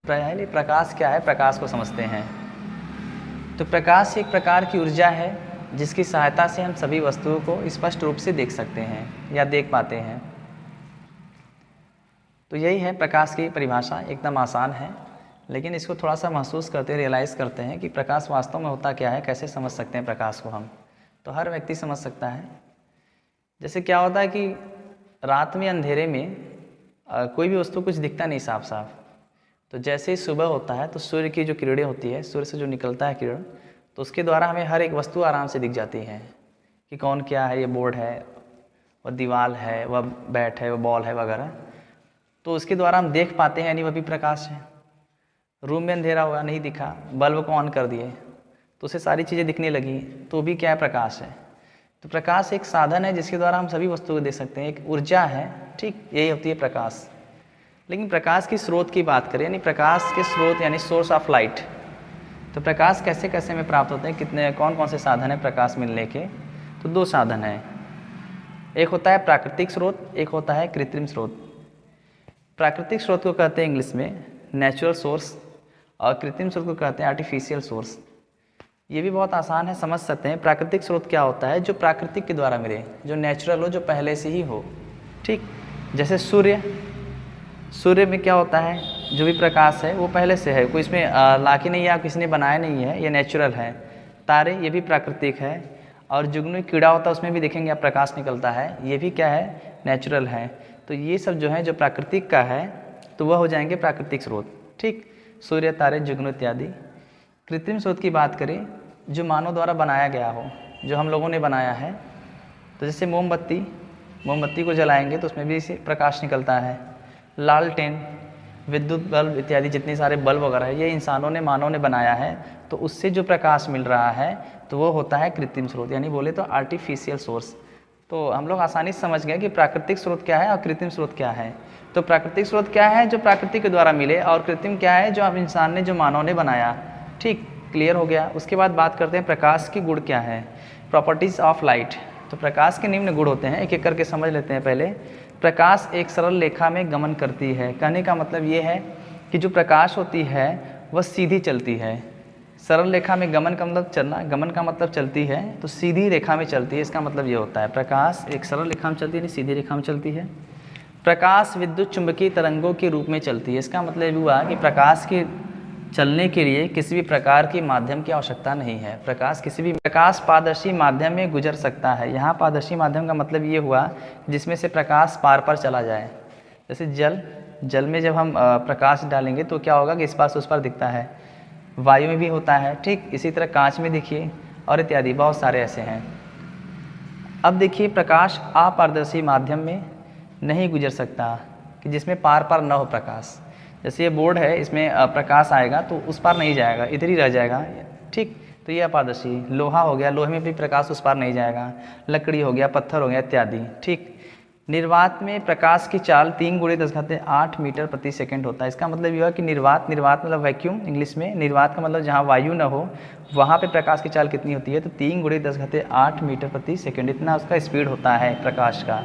पहले प्रकाश क्या है, प्रकाश को समझते हैं। तो प्रकाश एक प्रकार की ऊर्जा है जिसकी सहायता से हम सभी वस्तुओं को स्पष्ट रूप से देख सकते हैं या देख पाते हैं। तो यही है प्रकाश की परिभाषा, एकदम आसान है, लेकिन इसको थोड़ा सा महसूस करते, रियलाइज़ करते हैं कि प्रकाश वास्तव में होता क्या है, कैसे समझ सकते हैं प्रकाश को हम। तो हर व्यक्ति समझ सकता है। जैसे क्या होता है कि रात में अंधेरे में कोई भी वस्तु कुछ दिखता नहीं साफ साफ, तो जैसे ही सुबह होता है तो सूर्य की जो किरणें होती है, सूर्य से जो निकलता है किरण, तो उसके द्वारा हमें हर एक वस्तु आराम से दिख जाती है कि कौन क्या है, ये बोर्ड है, वह दीवार है, वह बैट है, वह बॉल है वगैरह। तो उसके द्वारा हम देख पाते हैं, यानी वह भी प्रकाश है। रूम में अंधेरा हुआ, नहीं दिखा, बल्ब को ऑन कर दिए तो उसे सारी चीज़ें दिखने लगी, तो भी क्या है, प्रकाश है। तो प्रकाश एक साधन है जिसके द्वारा हम सभी वस्तुओं को देख सकते हैं, एक ऊर्जा है, ठीक, यही होती है प्रकाश। लेकिन प्रकाश की स्रोत की बात करें, यानी प्रकाश के स्रोत यानी सोर्स ऑफ लाइट, तो प्रकाश कैसे कैसे में प्राप्त होते हैं, कितने कौन कौन से साधन है प्रकाश मिलने के। तो दो साधन हैं, एक होता है प्राकृतिक स्रोत, एक होता है कृत्रिम स्रोत। प्राकृतिक स्रोत को कहते हैं इंग्लिश में नेचुरल सोर्स, और कृत्रिम स्रोत को कहते हैं आर्टिफिशियल सोर्स। ये भी बहुत आसान है, समझ सकते हैं। प्राकृतिक स्रोत क्या होता है, जो प्राकृतिक के द्वारा मिले, जो नेचुरल हो, जो पहले से ही हो, ठीक। जैसे सूर्य में क्या होता है, जो भी प्रकाश है वो पहले से है, कोई इसमें ला के नहीं है, किसी ने बनाया नहीं है, ये नेचुरल है। तारे, ये भी प्राकृतिक है। और जुगनू कीड़ा होता है, उसमें भी देखेंगे आप प्रकाश निकलता है, ये भी क्या है, नेचुरल है। तो ये सब जो है, जो प्राकृतिक का है, तो वह हो जाएंगे प्राकृतिक स्रोत, ठीक। सूर्य, तारे, जुगनू इत्यादि। कृत्रिम स्रोत की बात करें, जो मानव द्वारा बनाया गया हो, जो हम लोगों ने बनाया है। तो जैसे मोमबत्ती को जलाएंगे तो उसमें भी इसे प्रकाश निकलता है। लालटेन, विद्युत बल्ब इत्यादि, जितने सारे बल्ब वगैरह है, ये इंसानों ने, मानव ने बनाया है, तो उससे जो प्रकाश मिल रहा है तो वो होता है कृत्रिम स्रोत, यानी बोले तो आर्टिफिशियल सोर्स। तो हम लोग आसानी से समझ गए कि प्राकृतिक स्रोत क्या है और कृत्रिम स्रोत क्या है। तो प्राकृतिक स्रोत क्या है, जो प्रकृति के द्वारा मिले, और कृत्रिम क्या है, जो अब इंसान ने, जो मानव ने बनाया, ठीक, क्लियर हो गया। उसके बाद बात करते हैं प्रकाश की गुण क्या है, प्रॉपर्टीज़ ऑफ लाइट। तो प्रकाश के निम्न गुण होते हैं, एक एक करके समझ लेते हैं। पहले, प्रकाश एक सरल रेखा में गमन करती है। कहने का मतलब ये है कि जो प्रकाश होती है वह सीधी चलती है। सरल रेखा में गमन का मतलब चलना, गमन का मतलब चलती है, तो सीधी रेखा में चलती है, इसका मतलब ये होता है प्रकाश एक सरल रेखा में चलती है, नहीं सीधी रेखा में चलती है। प्रकाश विद्युत चुंबकीय तरंगों के रूप में चलती है, इसका मतलब हुआ कि प्रकाश के चलने के लिए किसी भी प्रकार की माध्यम की आवश्यकता नहीं है। प्रकाश पारदर्शी माध्यम में गुजर सकता है। यहाँ पारदर्शी माध्यम का मतलब ये हुआ जिसमें से प्रकाश पार पर चला जाए। जैसे जल में जब हम प्रकाश डालेंगे तो क्या होगा कि इस पार से उस पार दिखता है, वायु में भी होता है, ठीक। इसी तरह कांच में देखिए, और इत्यादि बहुत सारे ऐसे हैं। अब देखिए, प्रकाश अपारदर्शी माध्यम में नहीं गुजर सकता, कि जिसमें पार न हो प्रकाश। जैसे ये बोर्ड है, इसमें प्रकाश आएगा तो उस पार नहीं जाएगा, इधर ही रह जाएगा, ठीक। तो ये अपारदर्शी। लोहा हो गया, लोहे में भी प्रकाश उस पार नहीं जाएगा। लकड़ी हो गया, पत्थर हो गया इत्यादि, ठीक। निर्वात में प्रकाश की चाल 3 × 10⁸ मीटर प्रति सेकंड होता है। इसका मतलब ये हुआ कि निर्वात मतलब वैक्यूम, इंग्लिश में निर्वात का मतलब जहाँ वायु न हो वहाँ पे प्रकाश की चाल कितनी होती है, तो 3 × 10⁸ मीटर प्रति सेकंड, इतना उसका स्पीड होता है प्रकाश का।